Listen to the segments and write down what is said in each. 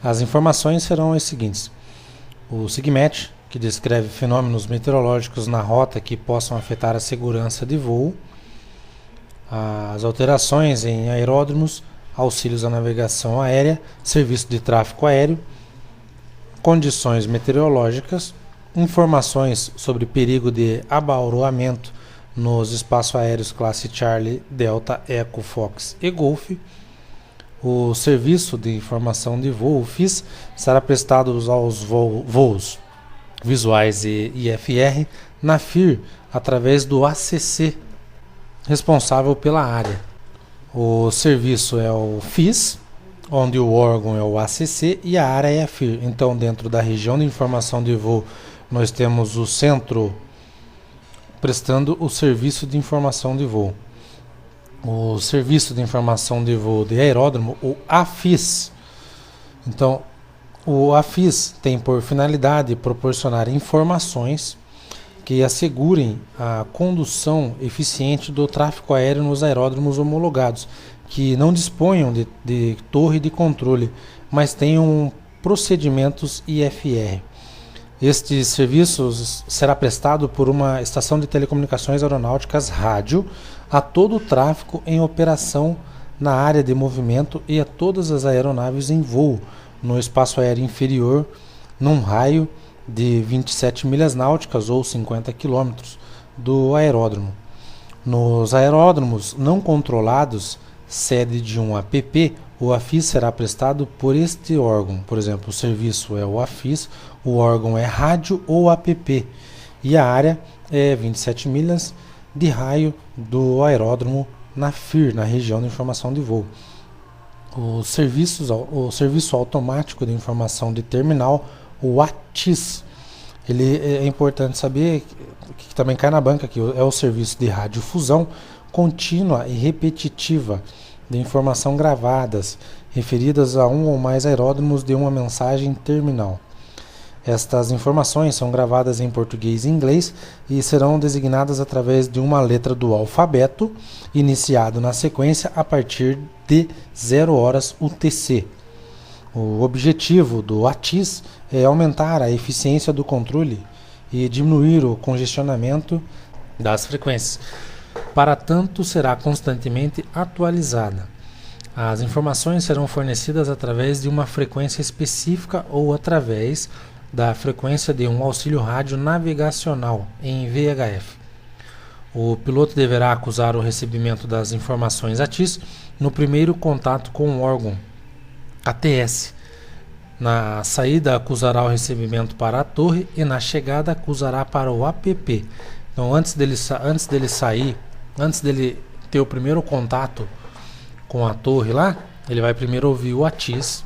As informações serão as seguintes: o SIGMET, que descreve fenômenos meteorológicos na rota que possam afetar a segurança de voo, as alterações em aeródromos, auxílios à navegação aérea, serviço de tráfego aéreo, condições meteorológicas, informações sobre perigo de abauroamento nos espaços aéreos classe Charlie, Delta, Echo, Fox e Golf. O Serviço de Informação de Voo, FIS, será prestado aos voos visuais e IFR na FIR através do ACC, responsável pela área. O serviço é o FIS, onde o órgão é o ACC e a área é a FIR. Então, dentro da região de informação de voo, nós temos o centro prestando o serviço de informação de voo. O Serviço de Informação de Voo de Aeródromo, o AFIS. Então, o AFIS tem por finalidade proporcionar informações que assegurem a condução eficiente do tráfego aéreo nos aeródromos homologados, que não disponham de torre de controle, mas tenham procedimentos IFR. Este serviço será prestado por uma estação de telecomunicações aeronáuticas rádio a todo o tráfego em operação na área de movimento e a todas as aeronaves em voo no espaço aéreo inferior, num raio de 27 milhas náuticas ou 50 quilômetros do aeródromo. Nos aeródromos não controlados, sede de um APP, o AFIS será prestado por este órgão. Por exemplo, o serviço é o AFIS, o órgão é rádio ou APP e a área é 27 milhas de raio do aeródromo na FIR, na região de informação de voo. O serviço automático de informação de terminal, o ATIS, ele é importante saber que também cai na banca, que é o serviço de radiodifusão contínua e repetitiva de informação gravadas referidas a um ou mais aeródromos de uma mensagem terminal. Estas informações são gravadas em português e inglês e serão designadas através de uma letra do alfabeto, iniciado na sequência a partir de 0 horas UTC. O objetivo do ATIS é aumentar a eficiência do controle e diminuir o congestionamento das frequências. Para tanto, será constantemente atualizada. As informações serão fornecidas através de uma frequência específica ou através da frequência de um auxílio rádio navegacional em VHF. O piloto deverá acusar o recebimento das informações ATIS no primeiro contato com o órgão ATS. Na saída, acusará o recebimento para a torre e na chegada, acusará para o APP. Então, antes dele sair, antes dele ter o primeiro contato com a torre lá, ele vai primeiro ouvir o ATIS,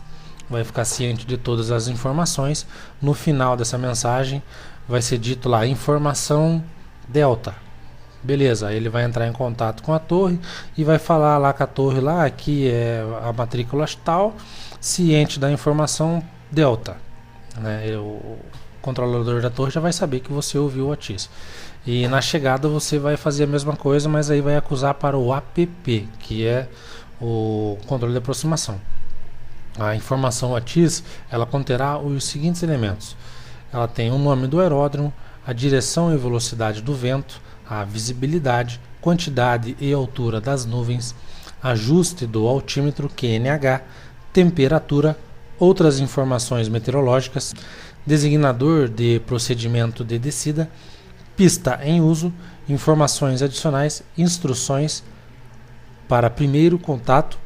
vai ficar ciente de todas as informações. No final dessa mensagem vai ser dito lá, informação Delta. Beleza, aí ele vai entrar em contato com a torre e vai falar lá com a torre lá, aqui é a matrícula tal, ciente da informação Delta. Né? O controlador da torre já vai saber que você ouviu o ATIS. E na chegada você vai fazer a mesma coisa, mas aí vai acusar para o APP, que é o controle de aproximação. A informação ATIS, ela conterá os seguintes elementos. Ela tem o nome do aeródromo, a direção e velocidade do vento, a visibilidade, quantidade e altura das nuvens, ajuste do altímetro QNH, temperatura, outras informações meteorológicas, designador de procedimento de descida, pista em uso, informações adicionais, instruções para primeiro contato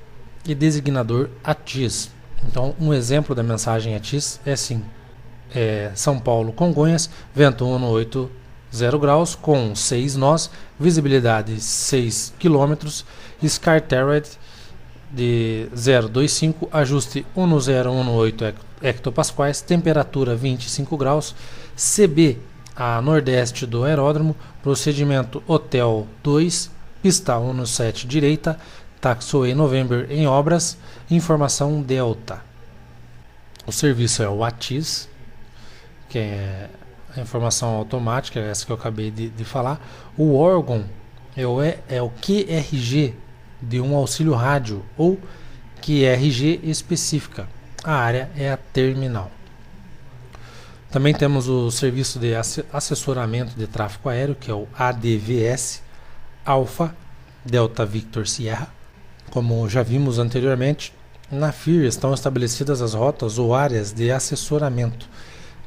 e designador ATIS. Então, um exemplo da mensagem ATIS é assim: São Paulo, Congonhas, vento 180 graus com 6 nós, visibilidade 6 km, SkyTerred de 025, ajuste 1018 hectopascais, temperatura 25 graus, CB a nordeste do aeródromo, procedimento Hotel 2, pista 17 direita, Taxiway November em obras, informação Delta. O serviço é o ATIS, que é a informação automática, essa que eu acabei de falar. O órgão é o QRG de um auxílio rádio ou QRG específica. a área é a terminal. Também temos o serviço de assessoramento de tráfego aéreo, que é o ADVS, Alpha Delta Victor Sierra. Como já vimos anteriormente, na FIR estão estabelecidas as rotas ou áreas de assessoramento.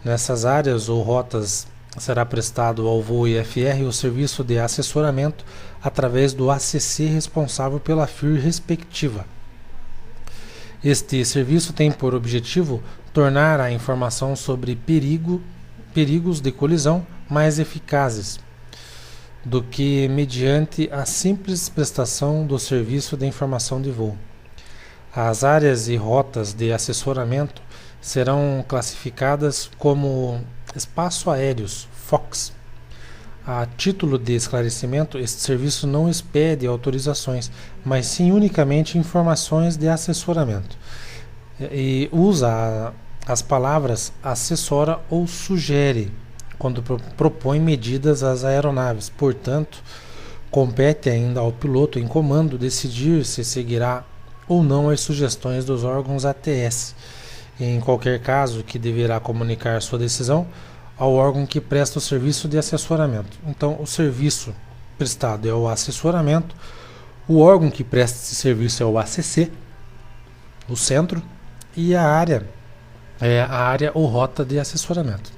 Nessas áreas ou rotas será prestado ao voo IFR o serviço de assessoramento através do ACC responsável pela FIR respectiva. Este serviço tem por objetivo tornar a informação sobre perigos de colisão mais eficazes do que mediante a simples prestação do serviço de informação de voo. As áreas e rotas de assessoramento serão classificadas como espaço aéreos, FOX. A título de esclarecimento, este serviço não expede autorizações, mas sim unicamente informações de assessoramento. E usa as palavras assessora ou sugere quando propõe medidas às aeronaves. Portanto, compete ainda ao piloto em comando decidir se seguirá ou não as sugestões dos órgãos ATS. Em qualquer caso, que deverá comunicar sua decisão ao órgão que presta o serviço de assessoramento. Então, o serviço prestado é o assessoramento, o órgão que presta esse serviço é o ACC, o centro, e a área é a área ou rota de assessoramento.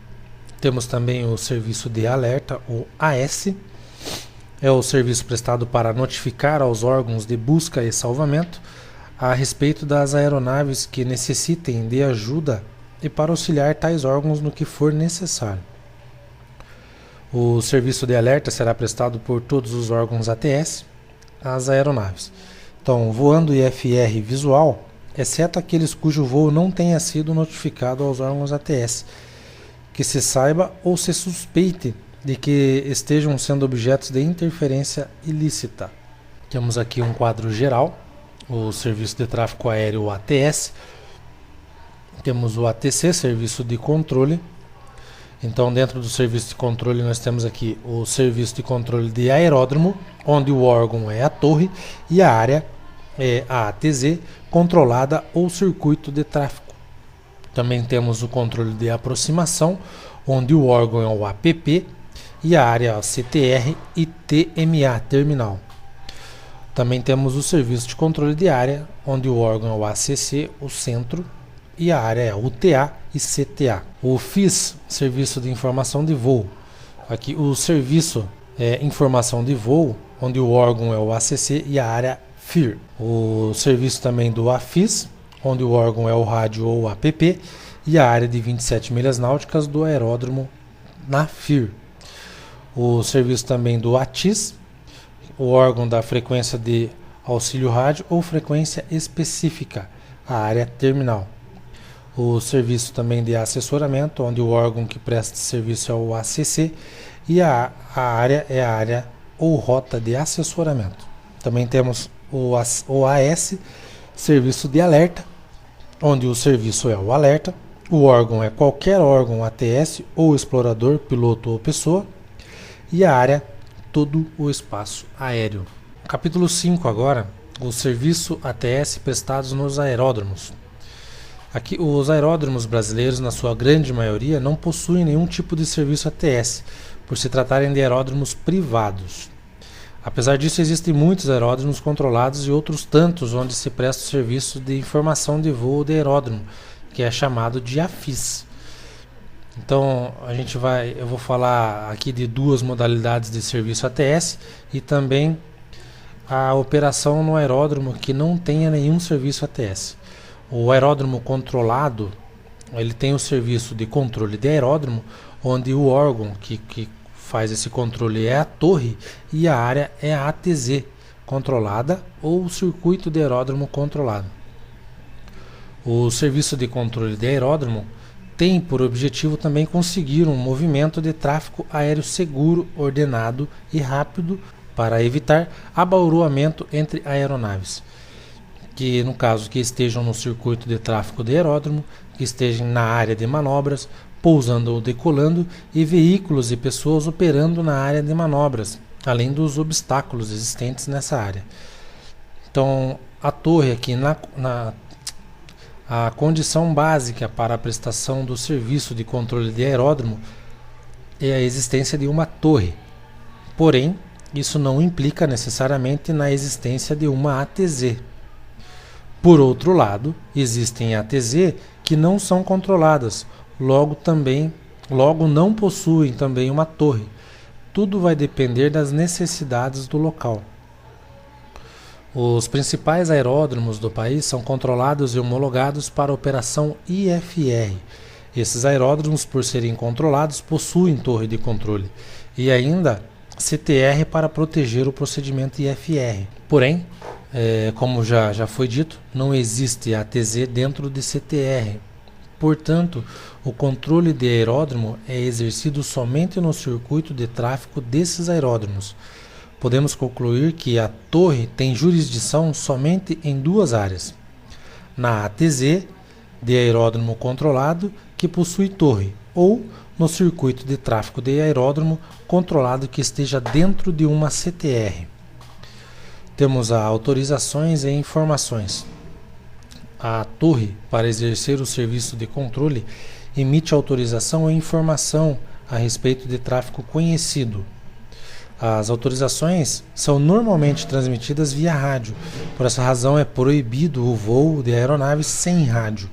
Temos também o serviço de alerta, o AS, é o serviço prestado para notificar aos órgãos de busca e salvamento a respeito das aeronaves que necessitem de ajuda e para auxiliar tais órgãos no que for necessário. O serviço de alerta será prestado por todos os órgãos ATS às aeronaves. Então, voando IFR visual, exceto aqueles cujo voo não tenha sido notificado aos órgãos ATS, que se saiba ou se suspeite de que estejam sendo objetos de interferência ilícita. Temos aqui um quadro geral, o Serviço de Tráfego Aéreo ATS. Temos o ATC, Serviço de Controle. Então, dentro do Serviço de Controle, nós temos aqui o Serviço de Controle de Aeródromo, onde o órgão é a torre e a área é a ATZ, controlada ou circuito de tráfego. Também temos o controle de aproximação, onde o órgão é o APP e a área é o CTR e TMA, terminal. Também temos o serviço de controle de área, onde o órgão é o ACC, o centro, e a área é UTA e CTA. O FIS, Serviço de Informação de Voo. Aqui o serviço é Informação de Voo, onde o órgão é o ACC e a área FIR. O serviço também do AFIS, onde o órgão é o rádio ou APP, e a área de 27 milhas náuticas do aeródromo na FIR. O serviço também do ATIS, o órgão da frequência de auxílio rádio ou frequência específica, a área terminal. O serviço também de assessoramento, onde o órgão que presta serviço é o ACC e a área é a área ou rota de assessoramento. Também temos o AS, Serviço de Alerta, onde o serviço é o alerta, o órgão é qualquer órgão ATS ou explorador, piloto ou pessoa, e a área todo o espaço aéreo. Capítulo 5 agora, o serviço ATS prestados nos aeródromos. Aqui, os aeródromos brasileiros, na sua grande maioria, não possuem nenhum tipo de serviço ATS, por se tratarem de aeródromos privados. Apesar disso, existem muitos aeródromos controlados e outros tantos onde se presta o serviço de informação de voo de aeródromo, que é chamado de AFIS. Então, eu vou falar aqui de duas modalidades de serviço ATS e também a operação no aeródromo que não tenha nenhum serviço ATS. O aeródromo controlado, ele tem o serviço de controle de aeródromo, onde o órgão que faz esse controle é a torre e a área é a ATZ controlada ou o circuito de aeródromo controlado. O serviço de controle de aeródromo tem por objetivo também conseguir um movimento de tráfego aéreo seguro, ordenado e rápido para evitar abauroamento entre aeronaves, que no caso que estejam no circuito de tráfego de aeródromo, que estejam na área de manobras, pousando ou decolando, e veículos e pessoas operando na área de manobras, além dos obstáculos existentes nessa área. Então, a torre aqui A condição básica para a prestação do serviço de controle de aeródromo é a existência de uma torre. Porém, isso não implica necessariamente na existência de uma ATZ. Por outro lado, existem ATZ que não são controladas, logo não possuem também uma torre. Tudo vai depender das necessidades do local. Os principais aeródromos do país são controlados e homologados para a operação IFR. Esses aeródromos, por serem controlados, possuem torre de controle e ainda CTR para proteger o procedimento IFR. Porém, como já foi dito, não existe ATZ dentro de CTR. Portanto, o controle de aeródromo é exercido somente no circuito de tráfego desses aeródromos. Podemos concluir que a torre tem jurisdição somente em duas áreas. Na ATZ, de aeródromo controlado, que possui torre, ou no circuito de tráfego de aeródromo controlado que esteja dentro de uma CTR. Temos as autorizações e informações. A torre, para exercer o serviço de controle, emite autorização e informação a respeito de tráfego conhecido. As autorizações são normalmente transmitidas via rádio. Por essa razão é proibido o voo de aeronaves sem rádio,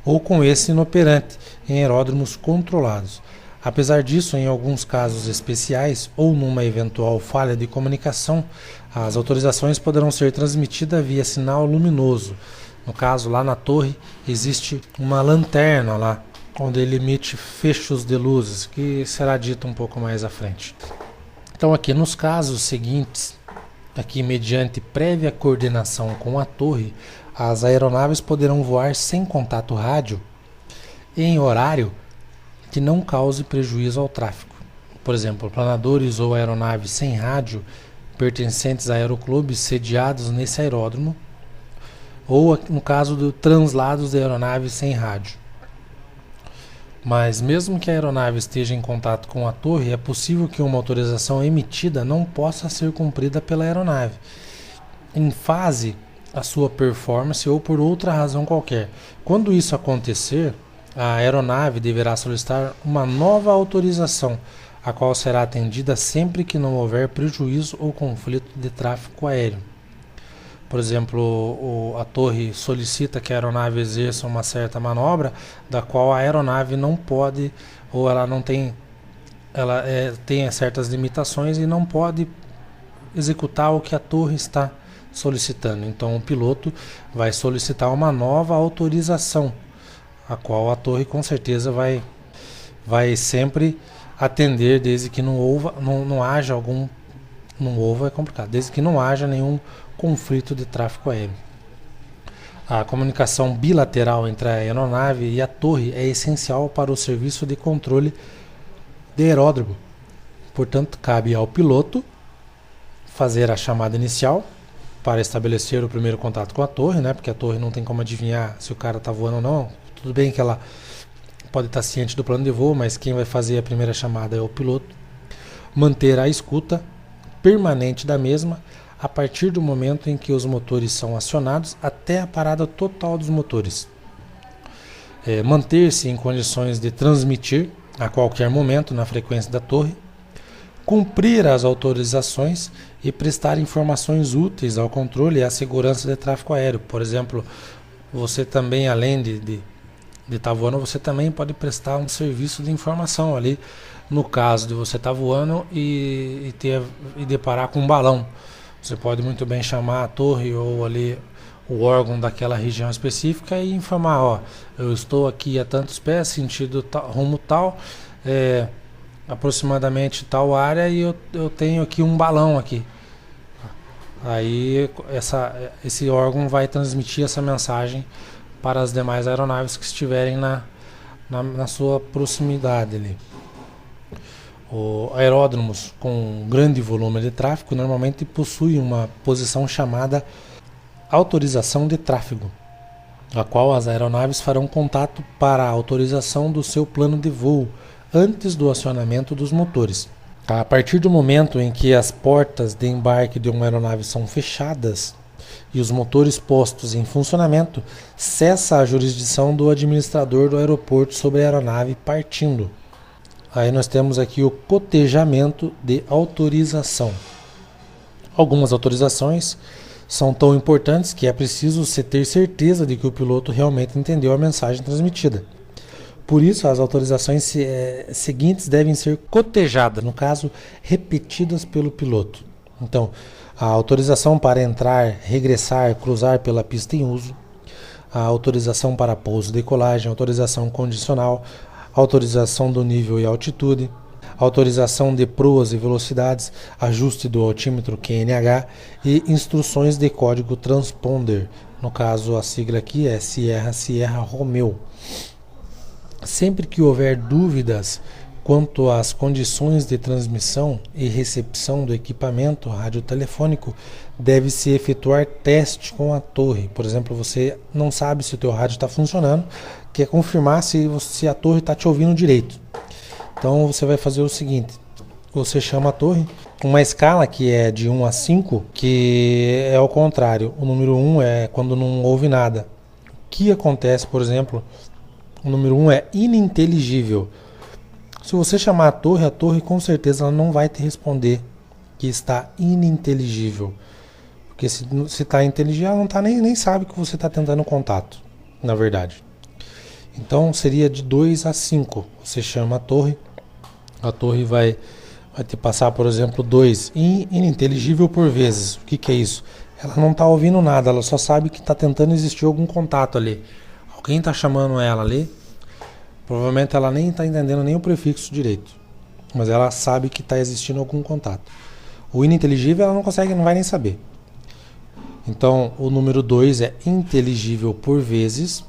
ou com esse inoperante, em aeródromos controlados. Apesar disso, em alguns casos especiais ou numa eventual falha de comunicação, as autorizações poderão ser transmitidas via sinal luminoso. No caso, lá na torre, existe uma lanterna lá, onde ele emite fechos de luzes, que será dito um pouco mais à frente. Então, aqui nos casos seguintes, aqui mediante prévia coordenação com a torre, as aeronaves poderão voar sem contato rádio em horário que não cause prejuízo ao tráfego. Por exemplo, planadores ou aeronaves sem rádio pertencentes a aeroclubes sediados nesse aeródromo, ou no caso de translados de aeronaves sem rádio. Mas mesmo que a aeronave esteja em contato com a torre, é possível que uma autorização emitida não possa ser cumprida pela aeronave, em fase a sua performance ou por outra razão qualquer. Quando isso acontecer, a aeronave deverá solicitar uma nova autorização, a qual será atendida sempre que não houver prejuízo ou conflito de tráfego aéreo. Por exemplo, a torre solicita que a aeronave exerça uma certa manobra, da qual a aeronave não pode, ou ela não tem, tem certas limitações e não pode executar o que a torre está solicitando. Então o piloto vai solicitar uma nova autorização, a qual a torre com certeza vai sempre atender, desde que não haja algum, é complicado, desde que não haja nenhum conflito de tráfego aéreo. A comunicação bilateral entre a aeronave e a torre é essencial para o serviço de controle de aeródromo. Portanto, cabe ao piloto fazer a chamada inicial para estabelecer o primeiro contato com a torre, né? Porque a torre não tem como adivinhar se o cara está voando ou não. Tudo bem que ela pode estar ciente do plano de voo, mas quem vai fazer a primeira chamada é o piloto. Manter a escuta permanente da mesma a partir do momento em que os motores são acionados até a parada total dos motores. Manter-se em condições de transmitir a qualquer momento na frequência da torre, cumprir as autorizações e prestar informações úteis ao controle e à segurança de tráfego aéreo. Por exemplo, você também, além de estar voando, você também pode prestar um serviço de informação ali, no caso de você estar voando e deparar com um balão. Você pode muito bem chamar a torre ou ali o órgão daquela região específica e informar, eu estou aqui a tantos pés, sentido tal, rumo tal, aproximadamente tal área, e eu tenho aqui um balão aqui. Aí esse órgão vai transmitir essa mensagem para as demais aeronaves que estiverem na sua proximidade ali. Aeródromos com grande volume de tráfego normalmente possuem uma posição chamada autorização de tráfego, a qual as aeronaves farão contato para a autorização do seu plano de voo antes do acionamento dos motores. A partir do momento em que as portas de embarque de uma aeronave são fechadas, e os motores postos em funcionamento, cessa a jurisdição do administrador do aeroporto sobre a aeronave partindo. Aí nós temos aqui o cotejamento de autorização. Algumas autorizações são tão importantes que é preciso se ter certeza de que o piloto realmente entendeu a mensagem transmitida. Por isso, as autorizações seguintes devem ser cotejadas, no caso, repetidas pelo piloto. Então, a autorização para entrar, regressar, cruzar pela pista em uso, a autorização para pouso e decolagem, autorização condicional, autorização do nível e altitude, autorização de proas e velocidades, ajuste do altímetro QNH e instruções de código transponder. No caso, a sigla aqui é Sierra Sierra Romeo. Sempre que houver dúvidas quanto às condições de transmissão e recepção do equipamento radiotelefônico, deve-se efetuar teste com a torre. Por exemplo, você não sabe se o teu rádio está funcionando, quer confirmar se a torre está te ouvindo direito. Então você vai fazer o seguinte, você chama a torre, uma escala que é de 1 a 5, que é ao contrário. O número 1 é quando não ouve nada. O que acontece, por exemplo, o número 1 é ininteligível. Se você chamar a torre com certeza ela não vai te responder que está ininteligível. Porque se está inteligível, ela não tá nem sabe que você está tentando contato, na verdade. Então seria de 2 a 5. Você chama a torre vai te passar, por exemplo, 2, ininteligível por vezes. O que é isso? Ela não está ouvindo nada, ela só sabe que está tentando existir algum contato ali. Alguém está chamando ela ali, provavelmente ela nem está entendendo nem o prefixo direito, mas ela sabe que está existindo algum contato. O ininteligível ela não consegue, não vai nem saber. Então o número 2 é inteligível por vezes.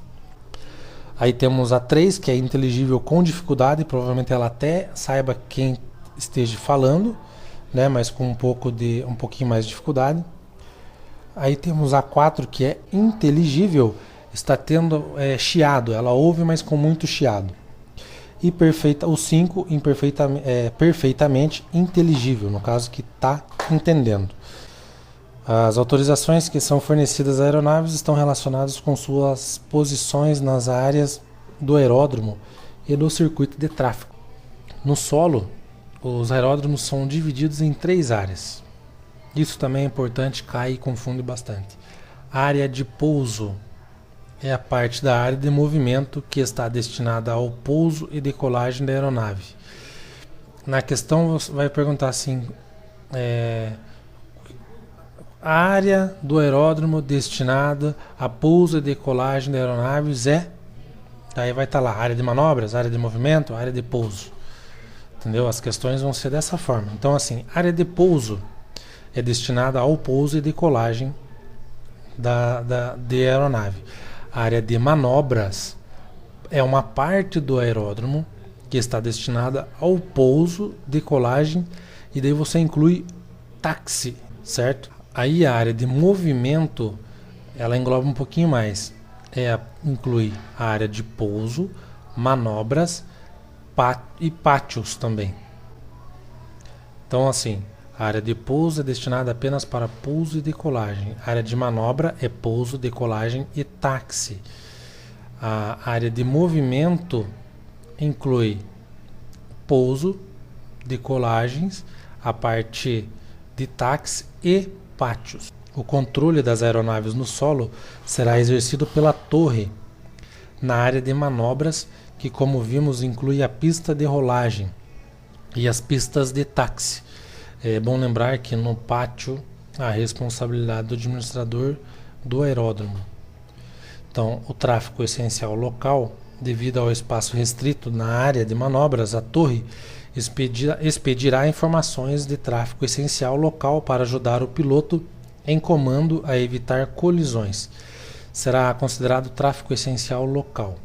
Aí temos a 3, que é inteligível com dificuldade, provavelmente ela até saiba quem esteja falando, né, mas com um pouquinho mais de dificuldade. Aí temos a 4, que é inteligível, está tendo chiado, ela ouve, mas com muito chiado. E o 5, perfeitamente inteligível, no caso que está entendendo. As autorizações que são fornecidas a aeronaves estão relacionadas com suas posições nas áreas do aeródromo e do circuito de tráfego. No solo, os aeródromos são divididos em 3 áreas. Isso também é importante, cai e confunde bastante. A área de pouso é a parte da área de movimento que está destinada ao pouso e decolagem da aeronave. Na questão você vai perguntar assim, a área do aeródromo destinada a pouso e decolagem de aeronaves aí vai estar lá, área de manobras, área de movimento, área de pouso. Entendeu? As questões vão ser dessa forma. Então assim, área de pouso é destinada ao pouso e decolagem de aeronave. A área de manobras é uma parte do aeródromo que está destinada ao pouso, decolagem, e daí você inclui táxi, certo? Aí a área de movimento, ela engloba um pouquinho mais. Inclui a área de pouso, manobras e pátios também. Então assim, a área de pouso é destinada apenas para pouso e decolagem. A área de manobra é pouso, decolagem e táxi. A área de movimento inclui pouso, decolagens, a parte de táxi e pátios. O controle das aeronaves no solo será exercido pela torre na área de manobras, que, como vimos, inclui a pista de rolagem e as pistas de táxi. É bom lembrar que no pátio a responsabilidade do administrador do aeródromo. Então, o tráfego essencial local, devido ao espaço restrito na área de manobras, a torre expedirá informações de tráfego essencial local para ajudar o piloto em comando a evitar colisões. Será considerado tráfego essencial local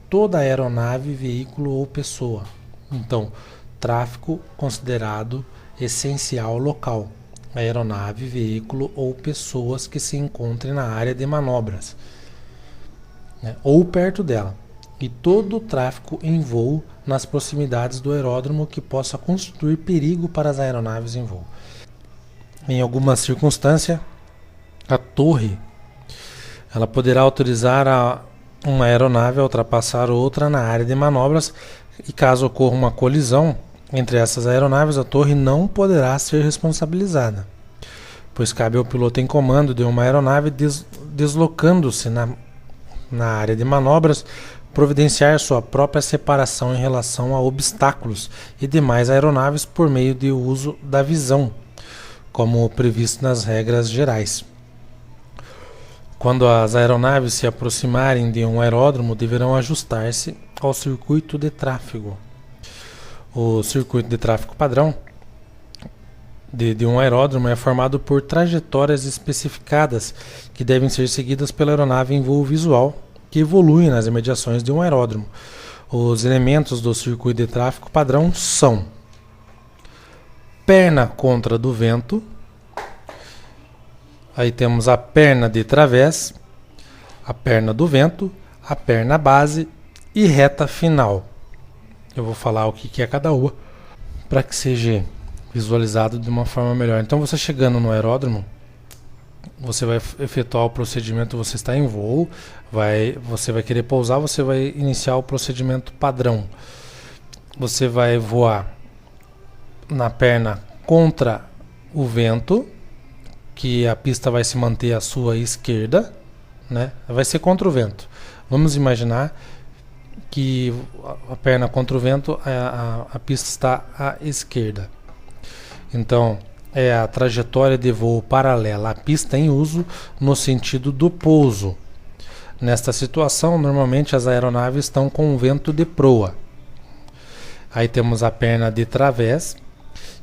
toda aeronave, veículo ou pessoa. Então, tráfego considerado essencial local, aeronave, veículo ou pessoas que se encontrem na área de manobras, né, ou perto dela, e todo o tráfego em voo nas proximidades do aeródromo que possa constituir perigo para as aeronaves em voo. Em alguma circunstância, a torre, ela poderá autorizar uma aeronave a ultrapassar outra na área de manobras, e caso ocorra uma colisão entre essas aeronaves, a torre não poderá ser responsabilizada, pois cabe ao piloto em comando de uma aeronave deslocando-se na área de manobras providenciar sua própria separação em relação a obstáculos e demais aeronaves por meio de uso da visão, como previsto nas regras gerais. Quando as aeronaves se aproximarem de um aeródromo, deverão ajustar-se ao circuito de tráfego. O circuito de tráfego padrão de um aeródromo é formado por trajetórias especificadas que devem ser seguidas pela aeronave em voo visual, que evolui nas imediações de um aeródromo. Os elementos do circuito de tráfego padrão são perna contra do vento, aí temos a perna de través, a perna do vento, a perna base e reta final. Eu vou falar o que é cada uma para que seja visualizado de uma forma melhor. Então, você chegando no aeródromo, você vai efetuar o procedimento, você está em voo, você vai querer pousar, você vai iniciar o procedimento padrão. Você vai voar na perna contra o vento, que a pista vai se manter à sua esquerda, né? Vai ser contra o vento. Vamos imaginar que a perna contra o vento, a pista está à esquerda. Então, é a trajetória de voo paralela à pista em uso no sentido do pouso. Nesta situação, normalmente as aeronaves estão com vento de proa. Aí temos a perna de través,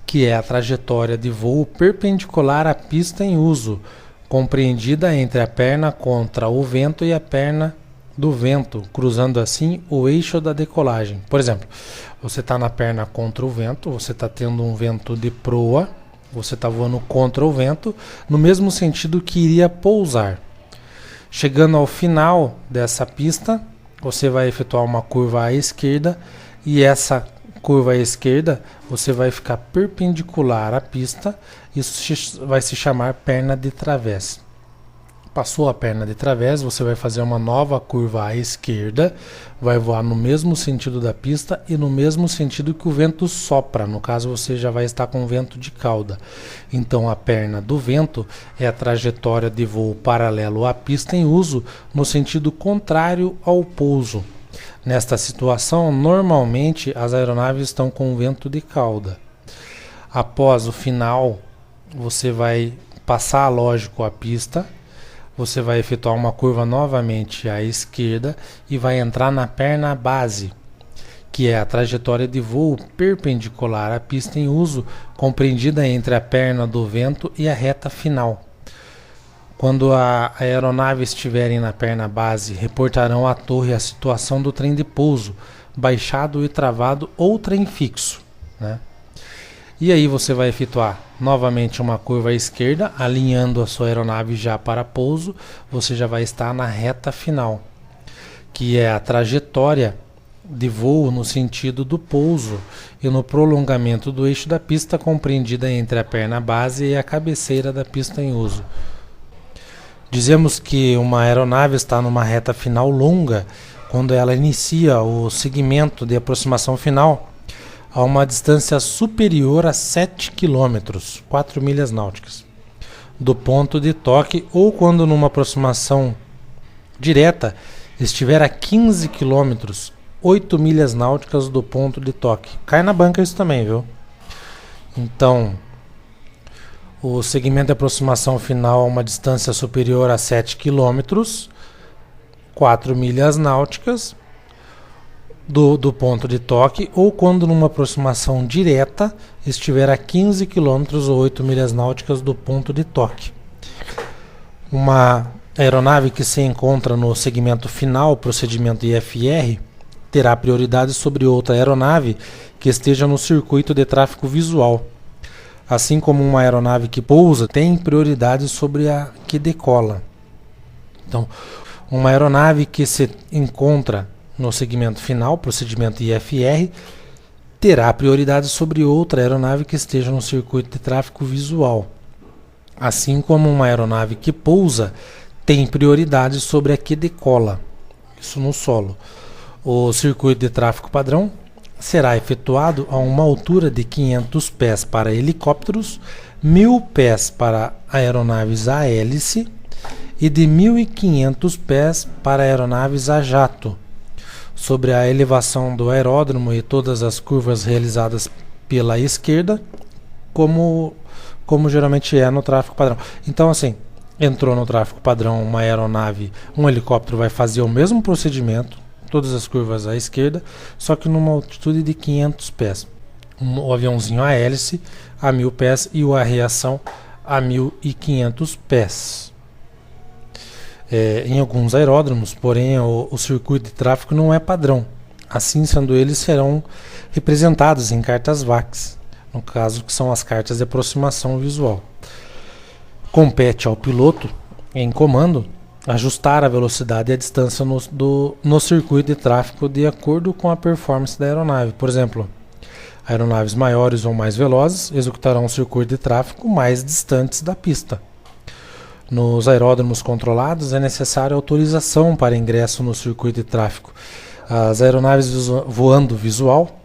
que é a trajetória de voo perpendicular à pista em uso, compreendida entre a perna contra o vento e a perna do vento, cruzando assim o eixo da decolagem. Por exemplo, você está na perna contra o vento, você está tendo um vento de proa, você está voando contra o vento, no mesmo sentido que iria pousar. Chegando ao final dessa pista, você vai efetuar uma curva à esquerda, e essa curva à esquerda você vai ficar perpendicular à pista, isso vai se chamar perna de través. Passou a perna de través, você vai fazer uma nova curva à esquerda, vai voar no mesmo sentido da pista e no mesmo sentido que o vento sopra. No caso, você já vai estar com vento de cauda. Então, a perna do vento é a trajetória de voo paralelo à pista em uso no sentido contrário ao pouso. Nesta situação, normalmente as aeronaves estão com vento de cauda. Após o final, você vai passar, lógico, a pista. Você vai efetuar uma curva novamente à esquerda e vai entrar na perna base, que é a trajetória de voo perpendicular à pista em uso, compreendida entre a perna do vento e a reta final. Quando a aeronave estiverem na perna base, reportarão à torre a situação do trem de pouso, baixado e travado ou trem fixo, né? E aí você vai efetuar novamente uma curva à esquerda, alinhando a sua aeronave já para pouso. Você já vai estar na reta final, que é a trajetória de voo no sentido do pouso e no prolongamento do eixo da pista, compreendida entre a perna base e a cabeceira da pista em uso. Dizemos que uma aeronave está numa reta final longa quando ela inicia o segmento de aproximação final a uma distância superior a 7 km, 4 milhas náuticas, do ponto de toque, ou quando numa aproximação direta estiver a 15 km, 8 milhas náuticas do ponto de toque. Cai na banca isso também, viu? Então, o segmento de aproximação final a uma distância superior a 7 km, 4 milhas náuticas, do ponto de toque, ou quando numa aproximação direta estiver a 15 km ou 8 milhas náuticas do ponto de toque. Uma aeronave que se encontra no segmento final, procedimento IFR, terá prioridade sobre outra aeronave que esteja no circuito de tráfego visual. Assim como uma aeronave que pousa tem prioridade sobre a que decola. Então, uma aeronave que se encontra no segmento final, procedimento IFR, terá prioridade sobre outra aeronave que esteja no circuito de tráfego visual. assim como uma aeronave que pousa tem prioridade sobre a que decola, isso no solo. O circuito de tráfego padrão será efetuado a uma altura de 500 pés para helicópteros, 1.000 pés para aeronaves a hélice e de 1.500 pés para aeronaves a jato, sobre a elevação do aeródromo e todas as curvas realizadas pela esquerda, como geralmente é no tráfego padrão. Então, assim, entrou no tráfego padrão uma aeronave, um helicóptero vai fazer o mesmo procedimento, todas as curvas à esquerda, só que numa altitude de 500 pés. O aviãozinho a hélice a 1.000 pés e o a reação a 1.500 pés. Em alguns aeródromos, porém, o circuito de tráfego não é padrão. Assim sendo, eles serão representados em cartas VAX, no caso que são as cartas de aproximação visual. Compete ao piloto, em comando, ajustar a velocidade e a distância no circuito de tráfego de acordo com a performance da aeronave. Por exemplo, aeronaves maiores ou mais velozes executarão um circuito de tráfego mais distantes da pista. Nos aeródromos controlados é necessária autorização para ingresso no circuito de tráfego. As aeronaves voando visual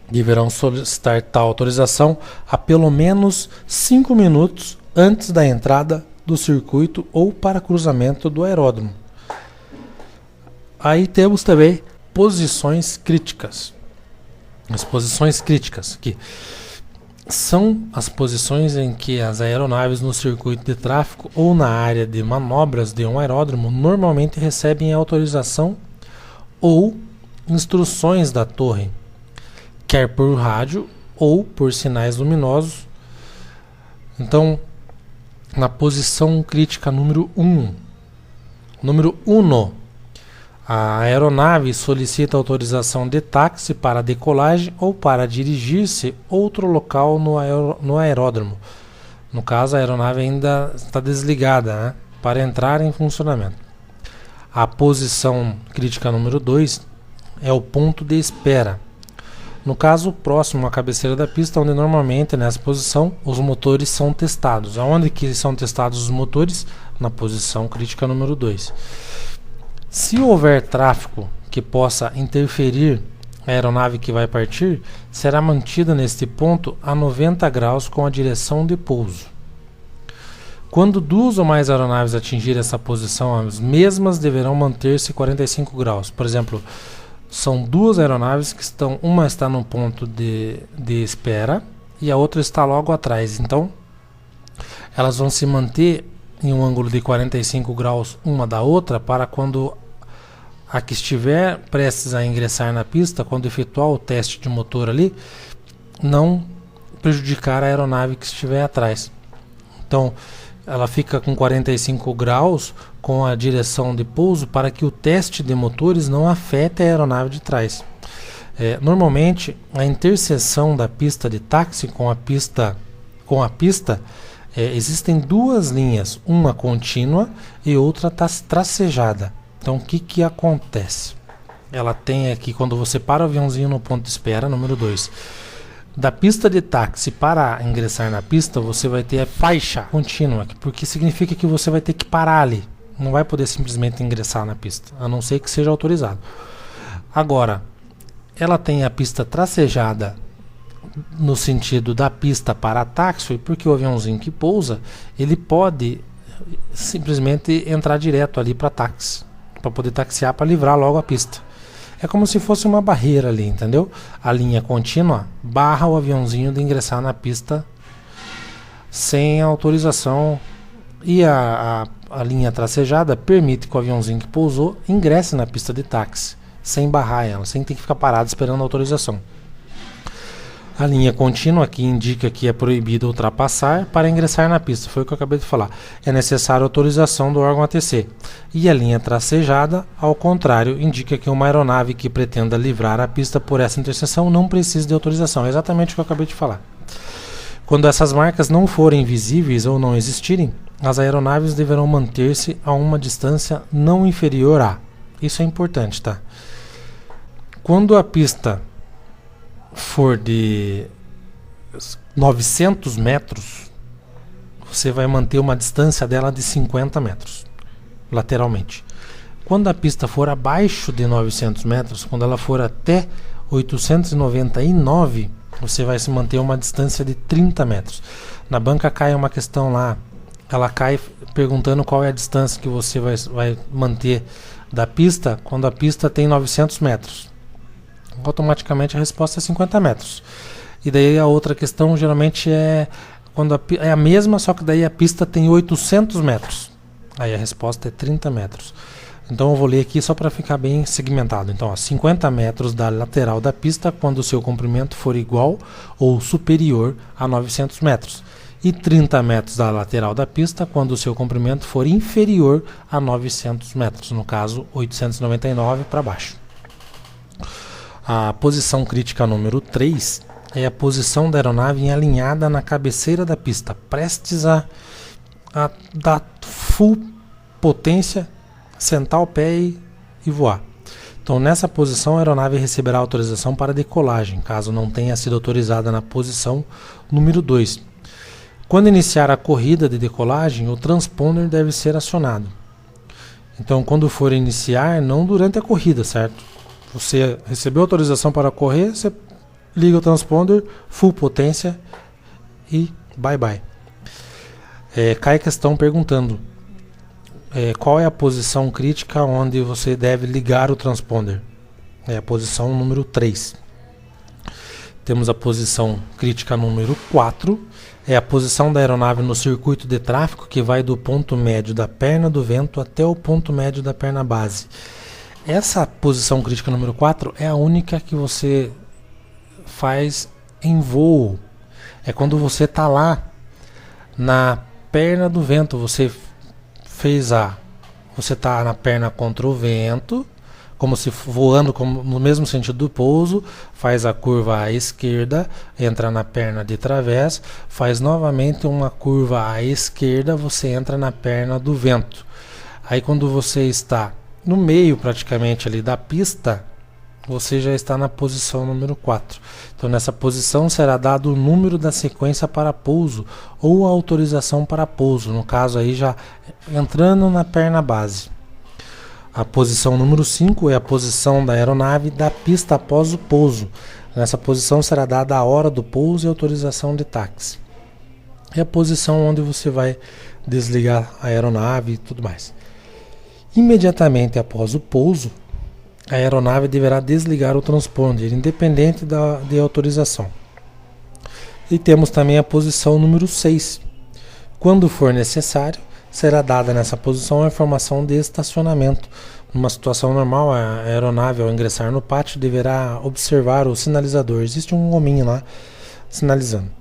deverão solicitar tal autorização a pelo menos 5 minutos antes da entrada do circuito ou para cruzamento do aeródromo. Aí temos também posições críticas. As posições críticas, que são as posições em que as aeronaves no circuito de tráfego ou na área de manobras de um aeródromo normalmente recebem autorização ou instruções da torre, quer por rádio ou por sinais luminosos. Então, na posição crítica número 1, a aeronave solicita autorização de táxi para decolagem ou para dirigir-se outro local no aeródromo. No caso, a aeronave ainda está desligada, né, para entrar em funcionamento. A posição crítica número 2 é o ponto de espera. No caso, próximo à cabeceira da pista, onde normalmente nessa posição os motores são testados. Aonde que são testados os motores? Na posição crítica número 2. Se houver tráfego que possa interferir a aeronave que vai partir, será mantida neste ponto a 90 graus com a direção de pouso. Quando duas ou mais aeronaves atingirem essa posição, as mesmas deverão manter-se 45 graus. Por exemplo, são duas aeronaves que uma está no ponto de espera e a outra está logo atrás. Então, elas vão se manter em um ângulo de 45 graus uma da outra, para quando a que estiver prestes a ingressar na pista, quando efetuar o teste de motor ali, não prejudicar a aeronave que estiver atrás. Então, ela fica com 45 graus com a direção de pouso para que o teste de motores não afete a aeronave de trás. Normalmente, a interseção da pista de táxi com a pista existem duas linhas, uma contínua e outra tracejada. Então, o que acontece? Ela tem aqui, quando você para o aviãozinho no ponto de espera, número 2, da pista de táxi para ingressar na pista, você vai ter a faixa contínua, porque significa que você vai ter que parar ali. Não vai poder simplesmente ingressar na pista, a não ser que seja autorizado. Agora, ela tem a pista tracejada no sentido da pista para táxi, porque o aviãozinho que pousa, ele pode simplesmente entrar direto ali para táxi, para poder taxiar, para livrar logo a pista. É como se fosse uma barreira ali, entendeu? A linha contínua barra o aviãozinho de ingressar na pista sem autorização, e a linha tracejada permite que o aviãozinho que pousou ingresse na pista de táxi, sem barrar ela, sem ter que ficar parado esperando a autorização. A linha contínua aqui indica que é proibido ultrapassar para ingressar na pista, foi o que eu acabei de falar. É necessária autorização do órgão ATC. E a linha tracejada, ao contrário, indica que uma aeronave que pretenda livrar a pista por essa interseção não precisa de autorização. É exatamente o que eu acabei de falar. Quando essas marcas não forem visíveis ou não existirem, as aeronaves deverão manter-se a uma distância não inferior a. Isso é importante, tá? Quando a pista for de 900 metros, você vai manter uma distância dela de 50 metros, lateralmente. Quando a pista for abaixo de 900 metros, quando ela for até 899, você vai se manter uma distância de 30 metros. Na banca cai uma questão lá, ela cai perguntando qual é a distância que você vai manter da pista quando a pista tem 900 metros. Automaticamente a resposta é 50 metros. E daí a outra questão geralmente é quando é a mesma, só que daí a pista tem 800 metros. Aí a resposta é 30 metros. Então eu vou ler aqui só para ficar bem segmentado. Então, 50 metros da lateral da pista quando o seu comprimento for igual ou superior a 900 metros. E 30 metros da lateral da pista quando o seu comprimento for inferior a 900 metros. No caso, 899 para baixo. A posição crítica número 3 é a posição da aeronave alinhada na cabeceira da pista, prestes a dar full potência, sentar o pé e voar. Então, nessa posição, a aeronave receberá autorização para decolagem, caso não tenha sido autorizada na posição número 2. Quando iniciar a corrida de decolagem, o transponder deve ser acionado. Então, quando for iniciar, não durante a corrida, certo? Você recebeu autorização para correr, você liga o transponder, full potência e bye bye. Cai questão perguntando qual é a posição crítica onde você deve ligar o transponder. É a posição número 3. Temos a posição crítica número 4, é a posição da aeronave no circuito de tráfego que vai do ponto médio da perna do vento até o ponto médio da perna base. Essa posição crítica número 4 é a única que você faz em voo. É quando você está lá na perna do vento, você está na perna contra o vento, como se voando no mesmo sentido do pouso, faz a curva à esquerda, entra na perna de través, faz novamente uma curva à esquerda, você entra na perna do vento. Aí quando você está no meio praticamente ali da pista, você já está na posição número 4. Então nessa posição será dado o número da sequência para pouso ou a autorização para pouso, no caso aí já entrando na perna base. A posição número 5 é a posição da aeronave da pista após o pouso. Nessa posição será dada a hora do pouso e autorização de táxi. É a posição onde você vai desligar a aeronave e tudo mais. Imediatamente após o pouso, a aeronave deverá desligar o transponder, independente de autorização. E temos também a posição número 6. Quando for necessário, será dada nessa posição a informação de estacionamento. Numa situação normal, a aeronave, ao ingressar no pátio, deverá observar o sinalizador. Existe um hominho lá sinalizando.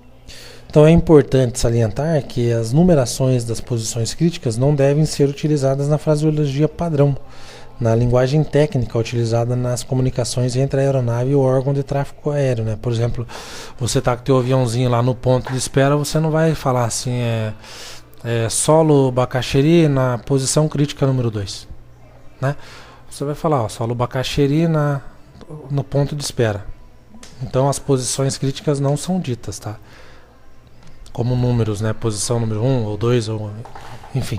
Então é importante salientar que as numerações das posições críticas não devem ser utilizadas na fraseologia padrão, na linguagem técnica utilizada nas comunicações entre a aeronave e o órgão de tráfego aéreo, né? Por exemplo, você está com o teu aviãozinho lá no ponto de espera, você não vai falar assim, solo Bacaxeri na posição crítica número 2, né? Você vai falar, solo Bacaxeri no ponto de espera. Então as posições críticas não são ditas, tá? Como números, né? Posição número 1 ou 2, ou enfim.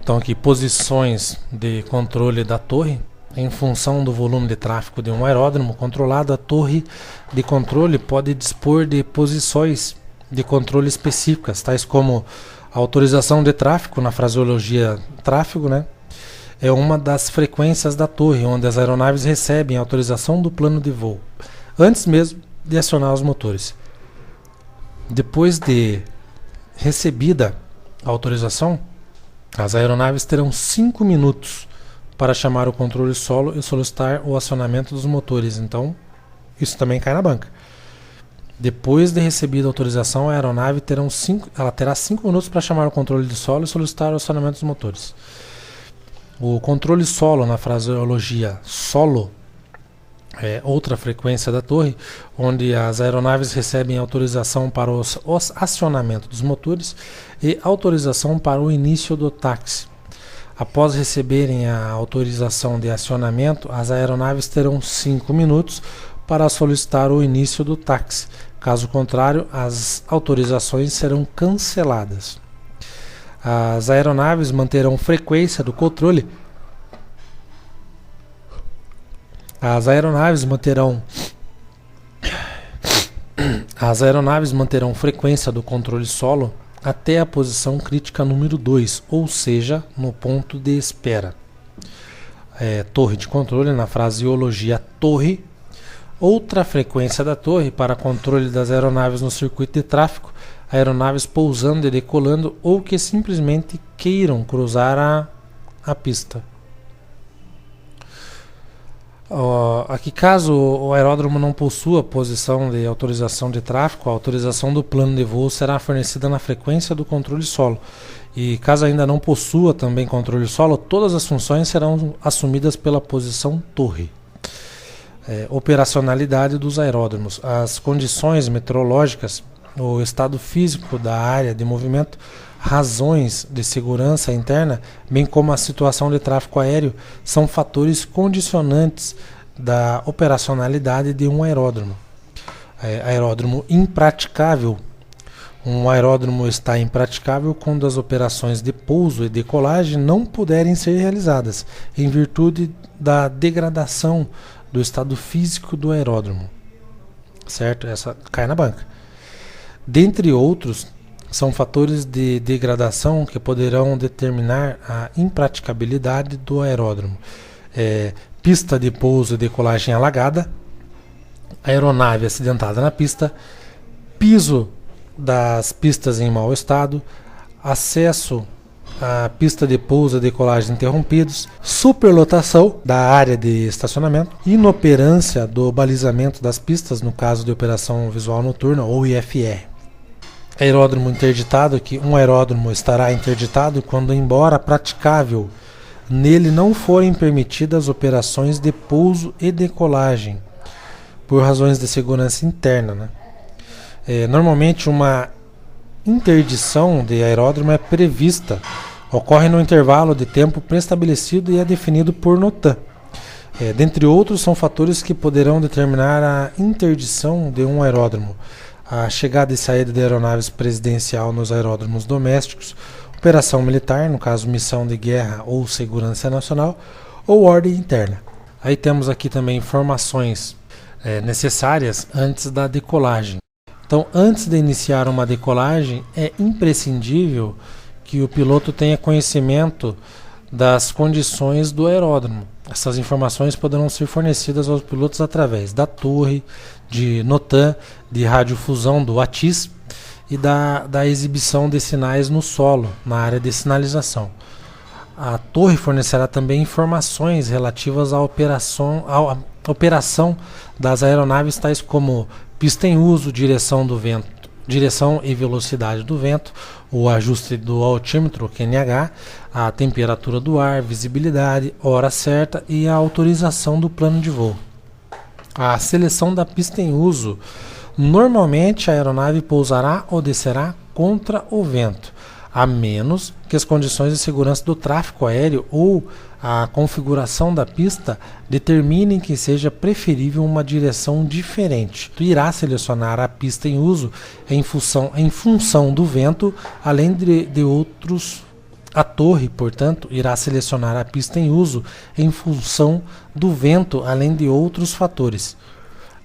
Então aqui, posições de controle da torre. Em função do volume de tráfego de um aeródromo controlado, a torre de controle pode dispor de posições de controle específicas, tais como a autorização de tráfego, na fraseologia tráfego, né? É uma das frequências da torre, onde as aeronaves recebem a autorização do plano de voo, antes mesmo de acionar os motores. Depois de recebida a autorização, as aeronaves terão 5 minutos para chamar o controle solo e solicitar o acionamento dos motores. Então, isso também cai na banca. Depois de recebida a autorização, a aeronave terá 5 minutos para chamar o controle de solo e solicitar o acionamento dos motores. O controle solo, na fraseologia solo, é outra frequência da torre, onde as aeronaves recebem autorização para o acionamento dos motores e autorização para o início do táxi. Após receberem a autorização de acionamento, as aeronaves terão 5 minutos para solicitar o início do táxi. Caso contrário, as autorizações serão canceladas. As aeronaves manterão frequência do controle. As aeronaves manterão frequência do controle solo até a posição crítica número 2, ou seja, no ponto de espera. Torre de controle, na fraseologia torre. Outra frequência da torre para controle das aeronaves no circuito de tráfego, aeronaves pousando e decolando ou que simplesmente queiram cruzar a pista. Aqui, caso o aeródromo não possua posição de autorização de tráfego, a autorização do plano de voo será fornecida na frequência do controle solo. E caso ainda não possua também controle solo, todas as funções serão assumidas pela posição torre. Operacionalidade dos aeródromos. As condições meteorológicas, o estado físico da área de movimento, razões de segurança interna, bem como a situação de tráfego aéreo, são fatores condicionantes da operacionalidade de um aeródromo. Aeródromo impraticável. Um aeródromo está impraticável quando as operações de pouso e decolagem não puderem ser realizadas, em virtude da degradação do estado físico do aeródromo. Certo? Essa cai na banca. Dentre outros, são fatores de degradação que poderão determinar a impraticabilidade do aeródromo. Pista de pouso e decolagem alagada, aeronave acidentada na pista, piso das pistas em mau estado, acesso à pista de pouso e decolagem interrompidos, superlotação da área de estacionamento, inoperância do balizamento das pistas no caso de operação visual noturna ou IFR. Aeródromo interditado, que um aeródromo estará interditado quando, embora praticável, nele não forem permitidas operações de pouso e decolagem, por razões de segurança interna, né? Normalmente uma interdição de aeródromo é prevista, ocorre no intervalo de tempo pré-estabelecido e é definido por NOTAM. Dentre outros, são fatores que poderão determinar a interdição de um aeródromo: a chegada e saída de aeronaves presidencial nos aeródromos domésticos, operação militar, no caso missão de guerra ou segurança nacional, ou ordem interna. Aí temos aqui também informações necessárias antes da decolagem. Então, antes de iniciar uma decolagem, é imprescindível que o piloto tenha conhecimento das condições do aeródromo. Essas informações poderão ser fornecidas aos pilotos através da torre, de NOTAM, de radiodifusão do ATIS e da exibição de sinais no solo, na área de sinalização. A torre fornecerá também informações relativas à operação das aeronaves, tais como pista em uso, direção do vento, direção e velocidade do vento, o ajuste do altímetro, QNH, a temperatura do ar, visibilidade, hora certa e a autorização do plano de voo. A seleção da pista em uso. Normalmente a aeronave pousará ou descerá contra o vento, a menos que as condições de segurança do tráfego aéreo ou a configuração da pista determinem que seja preferível uma direção diferente. Tu irá selecionar a pista em uso em função do vento, além de outros. A torre, portanto, irá selecionar a pista em uso em função do vento, além de outros fatores.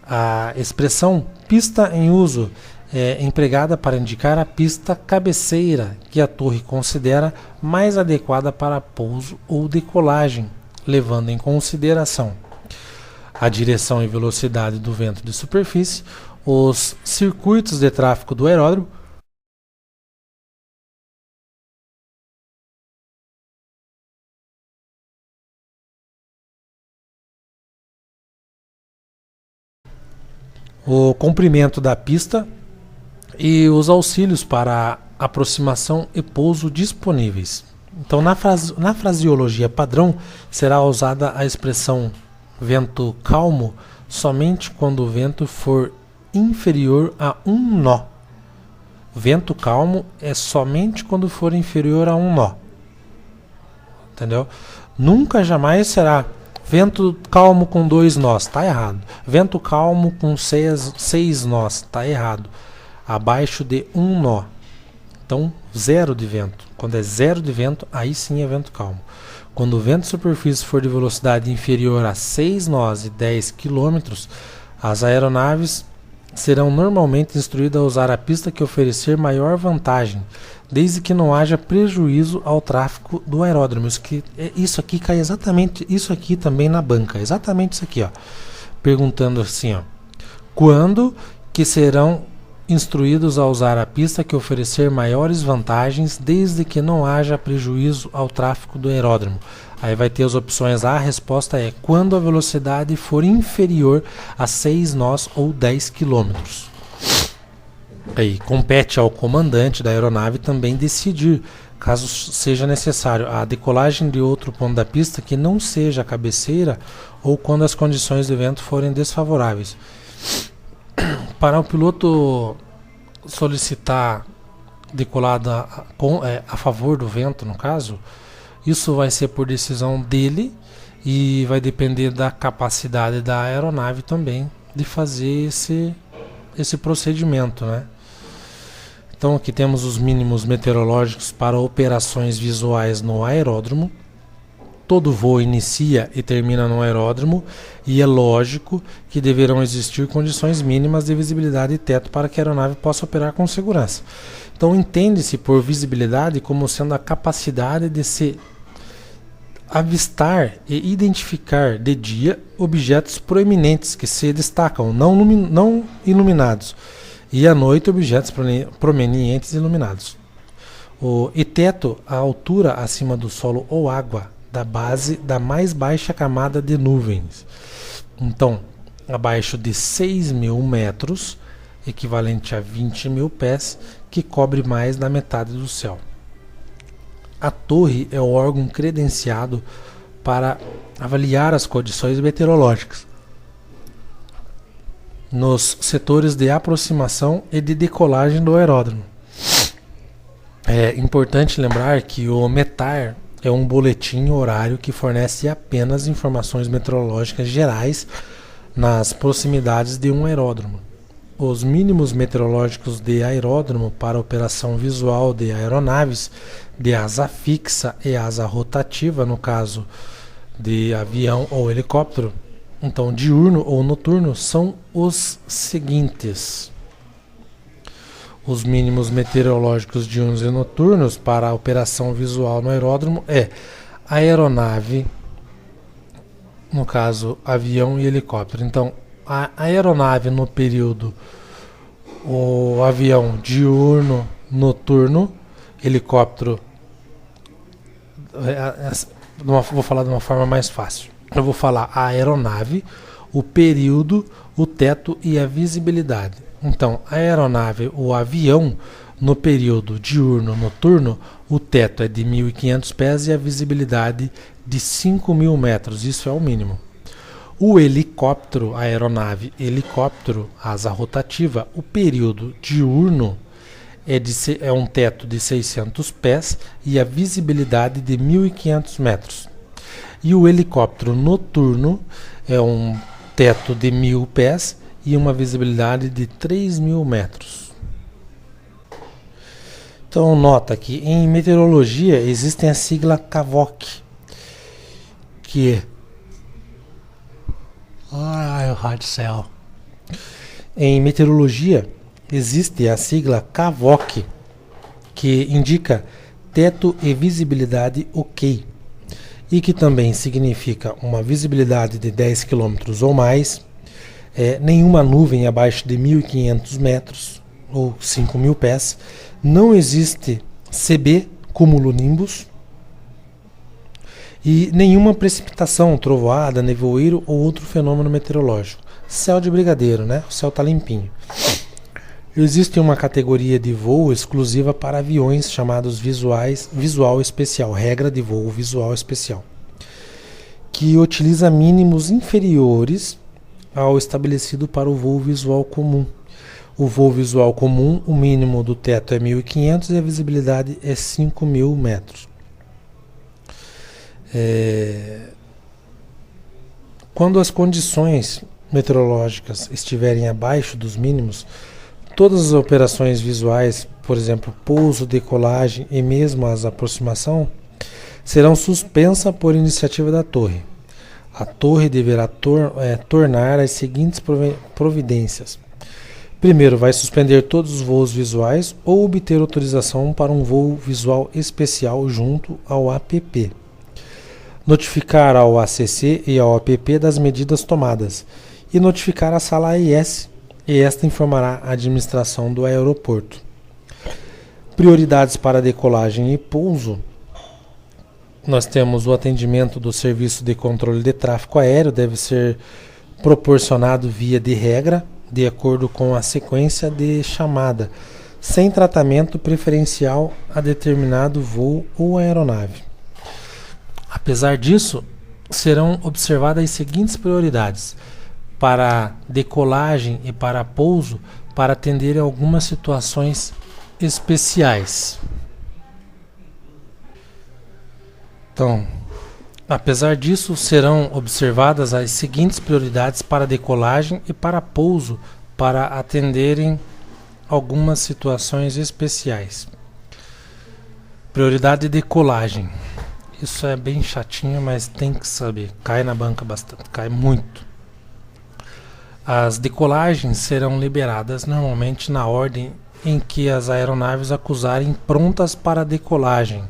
A expressão pista em uso é empregada para indicar a pista cabeceira que a torre considera mais adequada para pouso ou decolagem, levando em consideração a direção e velocidade do vento de superfície, os circuitos de tráfego do aeródromo, o comprimento da pista e os auxílios para aproximação e pouso disponíveis. Então, na fraseologia padrão, será usada a expressão vento calmo somente quando o vento for inferior a um nó. Vento calmo é somente quando for inferior a um nó. Entendeu? Nunca jamais será Vento calmo com 2 nós, está errado. Vento calmo com 6 nós, está errado. Abaixo de 1 nó. Então, 0 de vento. Quando é 0 de vento, aí sim é vento calmo. Quando o vento de superfície for de velocidade inferior a 6 nós e 10 km, as aeronaves serão normalmente instruídas a usar a pista que oferecer maior vantagem, desde que não haja prejuízo ao tráfego do aeródromo. Isso aqui cai exatamente, isso aqui também na banca, exatamente isso aqui, ó. Perguntando assim, ó, quando que serão instruídos a usar a pista que oferecer maiores vantagens, desde que não haja prejuízo ao tráfego do aeródromo. Aí vai ter as opções A, a resposta é quando a velocidade for inferior a 6 nós ou 10 km. Aí compete ao comandante da aeronave também decidir, caso seja necessário, a decolagem de outro ponto da pista que não seja a cabeceira ou quando as condições de vento forem desfavoráveis. Para o piloto solicitar decolada a favor do vento, no caso, isso vai ser por decisão dele e vai depender da capacidade da aeronave também de fazer esse procedimento, né? Então aqui temos os mínimos meteorológicos para operações visuais no aeródromo. Todo voo inicia e termina no aeródromo e é lógico que deverão existir condições mínimas de visibilidade e teto para que a aeronave possa operar com segurança. Então entende-se por visibilidade como sendo a capacidade de se avistar e identificar de dia objetos proeminentes que se destacam, não iluminados, e à noite objetos prominentes iluminados. E teto, a altura acima do solo ou água da base da mais baixa camada de nuvens. Então, abaixo de 6.000 metros, equivalente a 20.000 pés, que cobre mais da metade do céu. A torre é o órgão credenciado para avaliar as condições meteorológicas nos setores de aproximação e de decolagem do aeródromo. É importante lembrar que o METAR é um boletim horário que fornece apenas informações meteorológicas gerais nas proximidades de um aeródromo. Os mínimos meteorológicos de aeródromo para operação visual de aeronaves de asa fixa e asa rotativa, no caso de avião ou helicóptero, então diurno ou noturno, são os seguintes. Os mínimos meteorológicos diurnos e noturnos para a operação visual no aeródromo é a aeronave, no caso avião e helicóptero. Então, a aeronave no período, o avião diurno, noturno, helicóptero, vou falar de uma forma mais fácil. Eu vou falar a aeronave, o período, o teto e a visibilidade. Então, a aeronave, o avião, no período diurno, noturno, o teto é de 1.500 pés e a visibilidade de 5.000 metros. Isso é o mínimo. O helicóptero, a aeronave helicóptero, asa rotativa, o período diurno é um teto de 600 pés e a visibilidade de 1.500 metros. E o helicóptero noturno é um teto de 1.000 pés e uma visibilidade de 3.000 metros. Então nota que em meteorologia existem a sigla CAVOC, que é o rádio céu. Em meteorologia existe a sigla CAVOC, que indica teto e visibilidade ok, e que também significa uma visibilidade de 10 km ou mais, nenhuma nuvem abaixo de 1.500 metros ou 5.000 pés, não existe CB, cumulonimbus, e nenhuma precipitação, trovoada, nevoeiro ou outro fenômeno meteorológico. Céu de brigadeiro, né? O céu está limpinho. Existe uma categoria de voo exclusiva para aviões chamados visual especial, regra de voo visual especial, que utiliza mínimos inferiores ao estabelecido para o voo visual comum. O voo visual comum, o mínimo do teto é 1.500 e a visibilidade é 5.000 metros. Quando as condições meteorológicas estiverem abaixo dos mínimos, todas as operações visuais, por exemplo, pouso, decolagem e mesmo as aproximação, serão suspensas por iniciativa da torre. A torre deverá tornar as seguintes providências. Primeiro, vai suspender todos os voos visuais ou obter autorização para um voo visual especial junto ao APP. Notificar ao ACC e ao APP das medidas tomadas e notificar a sala AIS, e esta informará a administração do aeroporto. Prioridades para decolagem e pouso. Nós temos o atendimento do serviço de controle de tráfego aéreo, deve ser proporcionado via de regra, de acordo com a sequência de chamada, sem tratamento preferencial a determinado voo ou aeronave. Apesar disso, serão observadas as seguintes prioridades para decolagem e para pouso, para atender a algumas situações especiais. Então, apesar disso, serão observadas as seguintes prioridades para decolagem e para pouso, para atenderem algumas situações especiais. Prioridade de decolagem. Isso é bem chatinho, mas tem que saber. Cai na banca bastante, cai muito. As decolagens serão liberadas normalmente na ordem em que as aeronaves acusarem prontas para decolagem,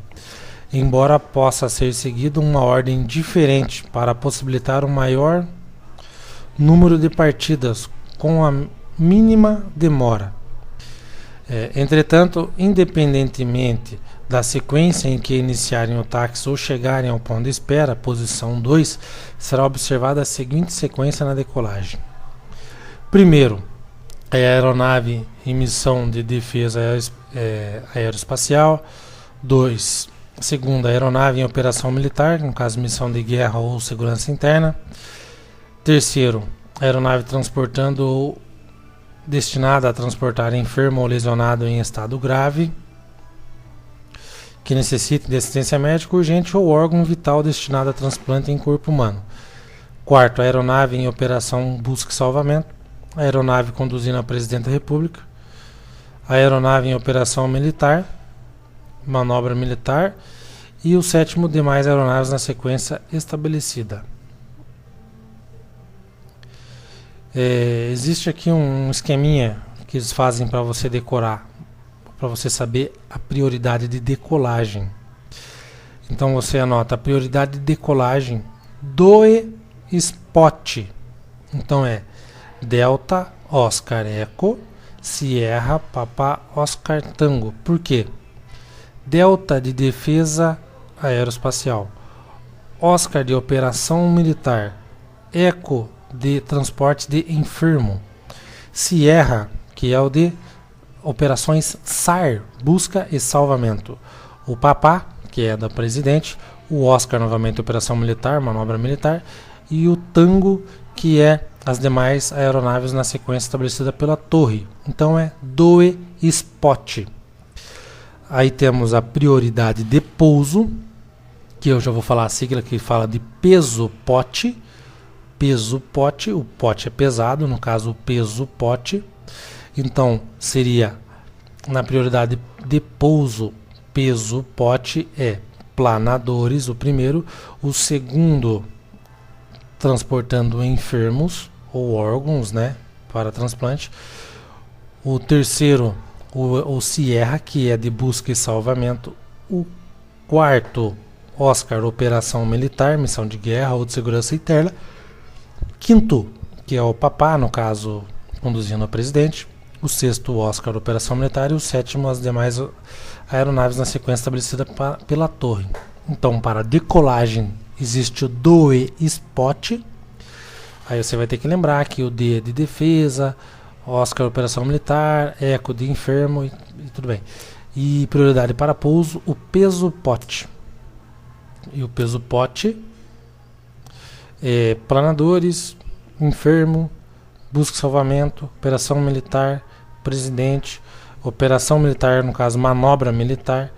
embora possa ser seguida uma ordem diferente para possibilitar um maior número de partidas com a mínima demora. Entretanto, independentemente da sequência em que iniciarem o táxi ou chegarem ao ponto de espera, posição 2, será observada a seguinte sequência na decolagem. Primeiro, a aeronave em missão de defesa aeroespacial. 2. Segunda, a aeronave em operação militar, no caso missão de guerra ou segurança interna. Terceiro, a aeronave transportando ou destinada a transportar enfermo ou lesionado em estado grave, que necessite de assistência médica urgente ou órgão vital destinado a transplante em corpo humano. Quarto, a aeronave em operação busca e salvamento, a aeronave conduzindo a presidente da República, a aeronave em operação militar, manobra militar, e o sétimo, demais aeronaves na sequência estabelecida. Existe aqui um esqueminha que eles fazem para você decorar, para você saber a prioridade de decolagem. Então você anota a prioridade de decolagem do spot. Então é Delta, Oscar, Eco, Sierra, Papa, Oscar, Tango. Por quê? Delta de defesa aeroespacial, Oscar de operação militar, Eco de transporte de enfermo, Sierra, que é o de operações SAR, busca e salvamento, o Papa, que é da presidente, o Oscar, novamente operação militar, manobra militar, e o Tango, que é as demais aeronaves na sequência estabelecida pela torre. Então é do spot. Aí temos a prioridade de pouso, que eu já vou falar a sigla que fala de peso pote. Peso pote, o pote é pesado, no caso o peso pote. Então seria na prioridade de pouso, peso pote é planadores, o primeiro. O segundo, transportando enfermos ou órgãos, né, para transplante. O terceiro, o Sierra, que é de busca e salvamento. O quarto, Oscar, operação militar, missão de guerra ou de segurança interna. Quinto, que é o Papá, no caso, conduzindo a presidente. O sexto, Oscar, operação militar. E o sétimo, as demais aeronaves na sequência estabelecida pela torre. Então, para decolagem, existe o do spot. Aí você vai ter que lembrar que o D é de defesa, Oscar operação militar, Eco de enfermo e tudo bem. E prioridade para pouso, o peso pote. E o peso pote é planadores, enfermo, busca e salvamento, operação militar, presidente, operação militar, no caso manobra militar,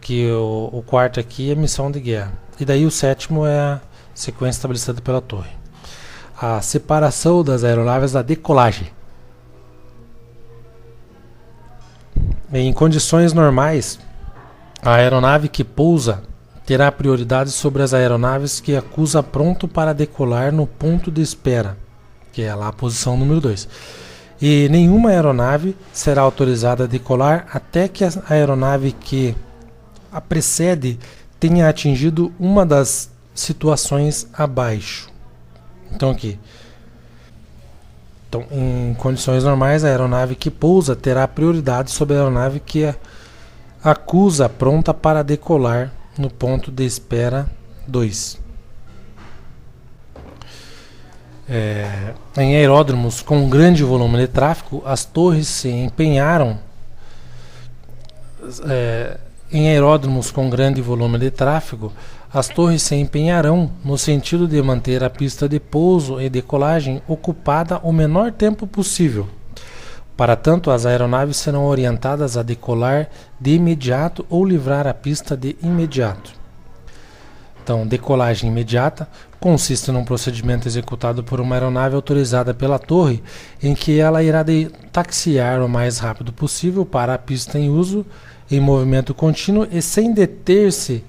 que o quarto aqui é missão de guerra. E daí o sétimo é a sequência estabelecida pela torre. a separação das aeronaves da decolagem. Em condições normais, a aeronave que pousa terá prioridade sobre as aeronaves que acusa pronto para decolar no ponto de espera, que é lá a posição número 2. E nenhuma aeronave será autorizada a decolar até que a aeronave que a precede tenha atingido uma das situações abaixo. Então aqui. Então, em condições normais, a aeronave que pousa terá prioridade sobre a aeronave que acusa pronta para decolar no ponto de espera 2. Em aeródromos com grande volume de tráfego, as torres se empenharam. Em aeródromos com grande volume de tráfego, as torres se empenharão no sentido de manter a pista de pouso e decolagem ocupada o menor tempo possível. Para tanto, as aeronaves serão orientadas a decolar de imediato ou livrar a pista de imediato. Então, decolagem imediata consiste num procedimento executado por uma aeronave autorizada pela torre, em que ela irá taxiar o mais rápido possível para a pista em uso, em movimento contínuo e sem deter-se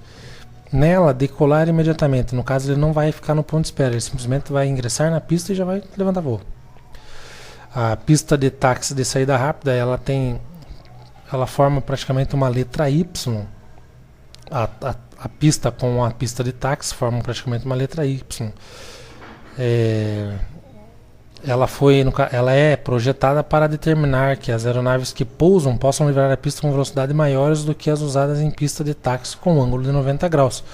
nela, decolar imediatamente. No caso, ele não vai ficar no ponto de espera, ele simplesmente vai ingressar na pista e já vai levantar voo. A pista de táxi de saída rápida, ela forma praticamente uma letra Y. A pista com a pista de táxi formam praticamente uma letra Y. Ela é projetada para determinar que as aeronaves que pousam possam livrar a pista com velocidade maiores do que as usadas em pista de táxi com ângulo de 90 graus.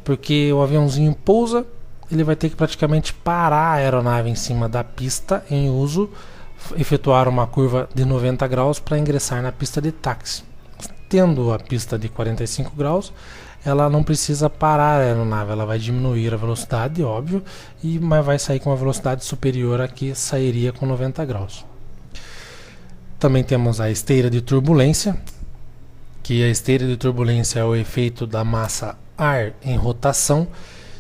Porque o aviãozinho pousa, ele vai ter que praticamente parar a aeronave em cima da pista em uso, efetuar uma curva de 90 graus para ingressar na pista de táxi. Tendo a pista de 45 graus, ela não precisa parar a aeronave, ela vai diminuir a velocidade, óbvio, mas vai sair com uma velocidade superior a que sairia com 90 graus. Também temos a esteira de turbulência, que a esteira de turbulência é o efeito da massa ar em rotação,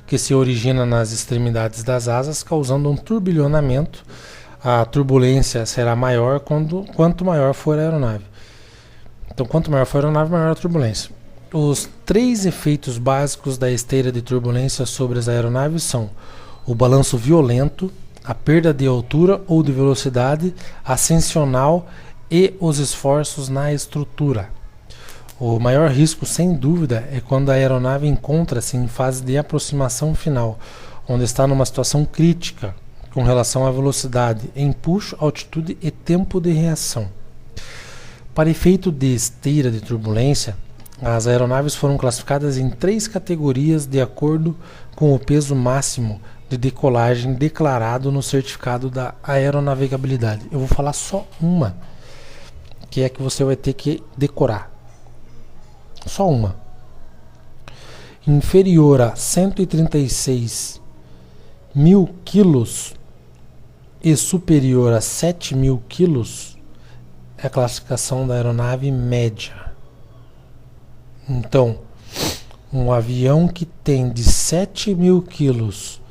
que se origina nas extremidades das asas, causando um turbilhonamento. A turbulência será maior quanto maior for a aeronave. Então, quanto maior for a aeronave, maior a turbulência. Os 3 efeitos básicos da esteira de turbulência sobre as aeronaves são o balanço violento, a perda de altura ou de velocidade ascensional e os esforços na estrutura. O maior risco, sem dúvida, é quando a aeronave encontra-se em fase de aproximação final, onde está numa situação crítica com relação à velocidade, empuxo, altitude e tempo de reação. Para efeito de esteira de turbulência, as aeronaves foram classificadas em 3 categorias de acordo com o peso máximo de decolagem declarado no certificado da aeronavegabilidade. Eu vou falar só uma, que é que você vai ter que decorar. Só uma. Inferior a 136 mil quilos e superior a 7 mil quilos é a classificação da aeronave média. Então, um avião que tem de 7 mil quilos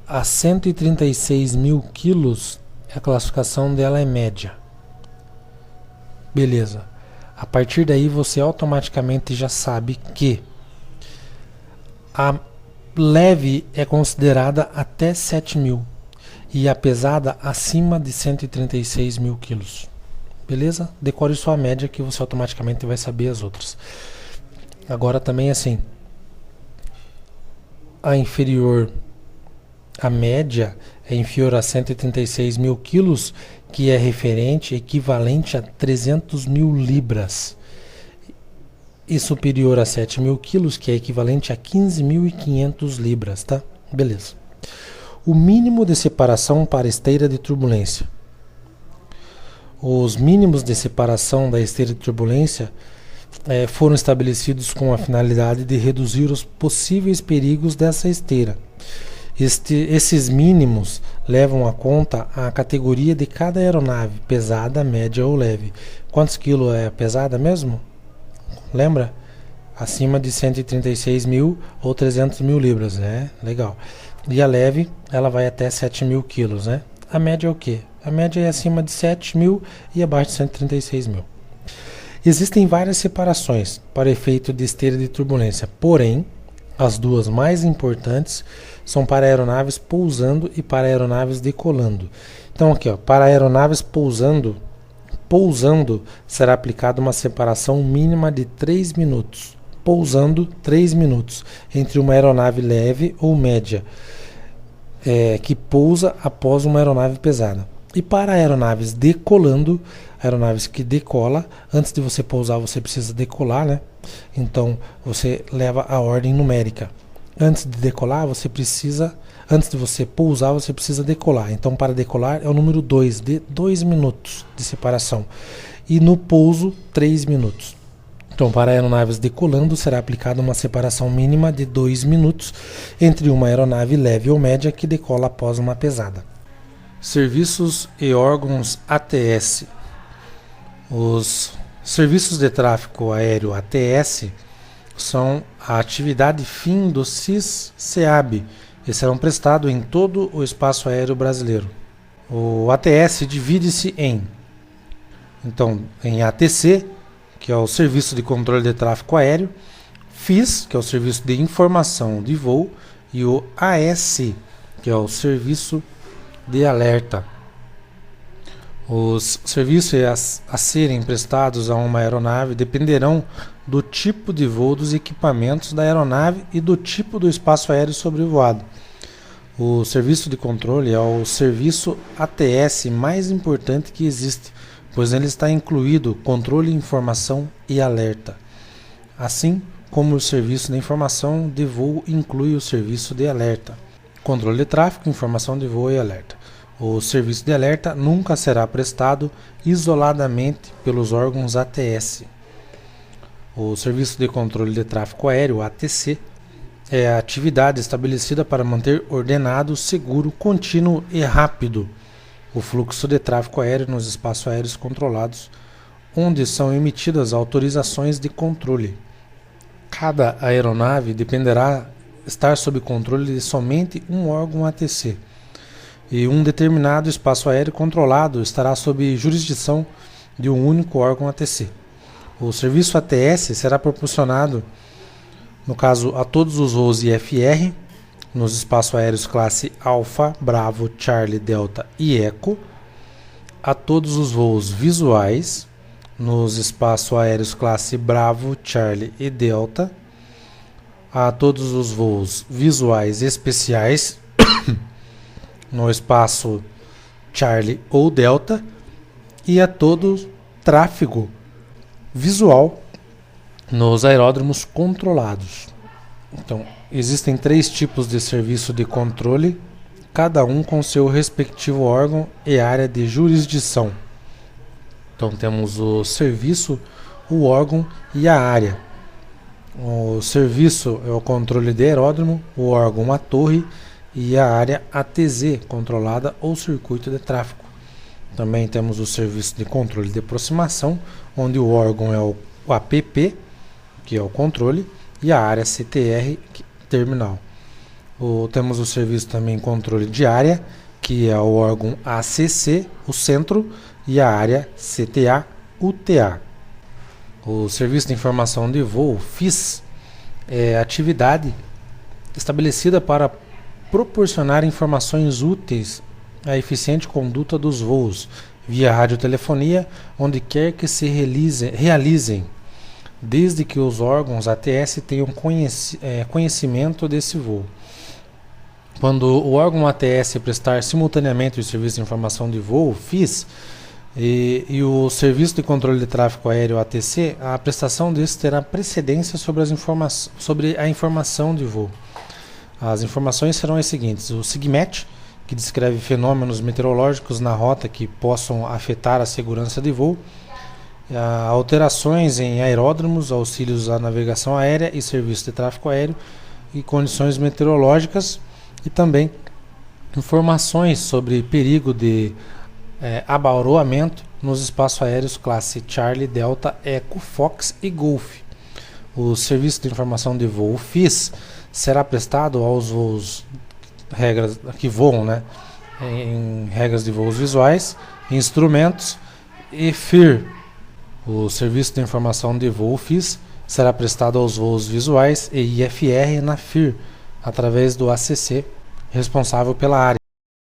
a 136 mil quilos, a classificação dela é média. Beleza. A partir daí você automaticamente já sabe que a leve é considerada até 7 mil e a pesada acima de 136 mil quilos. Beleza? Decore sua média que você automaticamente vai saber as outras. Agora também assim, a média é inferior a 136 mil quilos, que é referente, equivalente a 300 mil libras. E superior a 7 mil quilos, que é equivalente a 15.500 libras, tá? Beleza. O mínimo de separação para esteira de turbulência. Os mínimos de separação da esteira de turbulência foram estabelecidos com a finalidade de reduzir os possíveis perigos dessa esteira. Esses mínimos levam a conta a categoria de cada aeronave, pesada, média ou leve. Quantos quilos é pesada mesmo? Lembra? Acima de 136 mil ou 300 mil libras, né? Legal. E a leve, ela vai até 7.000 quilos, né? A média é o quê? A média é acima de 7.000 e abaixo de 136.000. Existem várias separações para efeito de esteira de turbulência, porém, as duas mais importantes são para aeronaves pousando e para aeronaves decolando. Então aqui, ó, para aeronaves pousando será aplicada uma separação mínima de 3 minutos. Pousando 3 minutos entre uma aeronave leve ou média que pousa após uma aeronave pesada. E para aeronaves decolando, aeronaves que decola, antes de você pousar você precisa decolar, né? Então você leva a ordem numérica. Antes de decolar antes de você pousar você precisa decolar. Então para decolar é o número 2, de 2 minutos de separação. E no pouso 3 minutos. Então para aeronaves decolando será aplicada uma separação mínima de 2 minutos entre uma aeronave leve ou média que decola após uma pesada. Serviços e órgãos ATS. Os serviços de tráfego aéreo ATS são a atividade fim do CIS-CEAB e serão prestados em todo o espaço aéreo brasileiro. O ATS divide-se em ATC, que é o Serviço de Controle de Tráfego Aéreo, FIS, que é o Serviço de Informação de Voo, e o AS, que é o Serviço de Alerta. Os serviços a serem prestados a uma aeronave dependerão do tipo de voo, dos equipamentos da aeronave e do tipo do espaço aéreo sobrevoado. O serviço de controle é o serviço ATS mais importante que existe, pois nele está incluído controle, informação e alerta. Assim como o serviço de informação de voo inclui o serviço de alerta. Controle de tráfego, informação de voo e alerta. O serviço de alerta nunca será prestado isoladamente pelos órgãos ATS. O Serviço de Controle de Tráfego Aéreo, ATC, é a atividade estabelecida para manter ordenado, seguro, contínuo e rápido o fluxo de tráfego aéreo nos espaços aéreos controlados, onde são emitidas autorizações de controle. Cada aeronave dependerá estar sob controle de somente um órgão ATC. E um determinado espaço aéreo controlado estará sob jurisdição de um único órgão ATC. O serviço ATS será proporcionado, no caso, a todos os voos IFR, nos espaços aéreos classe Alfa, Bravo, Charlie, Delta e Eco, a todos os voos visuais, nos espaços aéreos classe Bravo, Charlie e Delta, a todos os voos visuais especiais, no espaço Charlie ou Delta, e a todo tráfego visual nos aeródromos controlados. Então, existem 3 tipos de serviço de controle, cada um com seu respectivo órgão e área de jurisdição. Então, temos o serviço, o órgão e a área. O serviço é o controle de aeródromo, o órgão a torre e a área ATZ, controlada ou circuito de tráfego. Também temos o serviço de controle de aproximação, onde o órgão é o APP, que é o controle, e a área CTR, terminal. Temos o serviço também controle de área, que é o órgão ACC, o centro, e a área CTA, UTA. O serviço de informação de voo, FIS, é atividade estabelecida para proporcionar informações úteis à eficiente conduta dos voos via radiotelefonia, onde quer que se realizem, desde que os órgãos ATS tenham conhecimento desse voo. Quando o órgão ATS prestar simultaneamente o serviço de informação de voo, FIS, e o serviço de controle de tráfego aéreo ATC, a prestação desse terá precedência sobre a informação de voo. As informações serão as seguintes: o SIGMET, que descreve fenômenos meteorológicos na rota que possam afetar a segurança de voo, alterações em aeródromos, auxílios à navegação aérea e serviço de tráfego aéreo e condições meteorológicas, e também informações sobre perigo de abaroamento nos espaços aéreos classe Charlie, Delta, Eco, Fox e Golf. O serviço de informação de voo FIS será prestado aos voos regras que voam, né? Em regras de voos visuais, instrumentos e FIR. O Serviço de Informação de Voo FIS será prestado aos voos visuais e IFR na FIR, através do ACC, responsável pela área.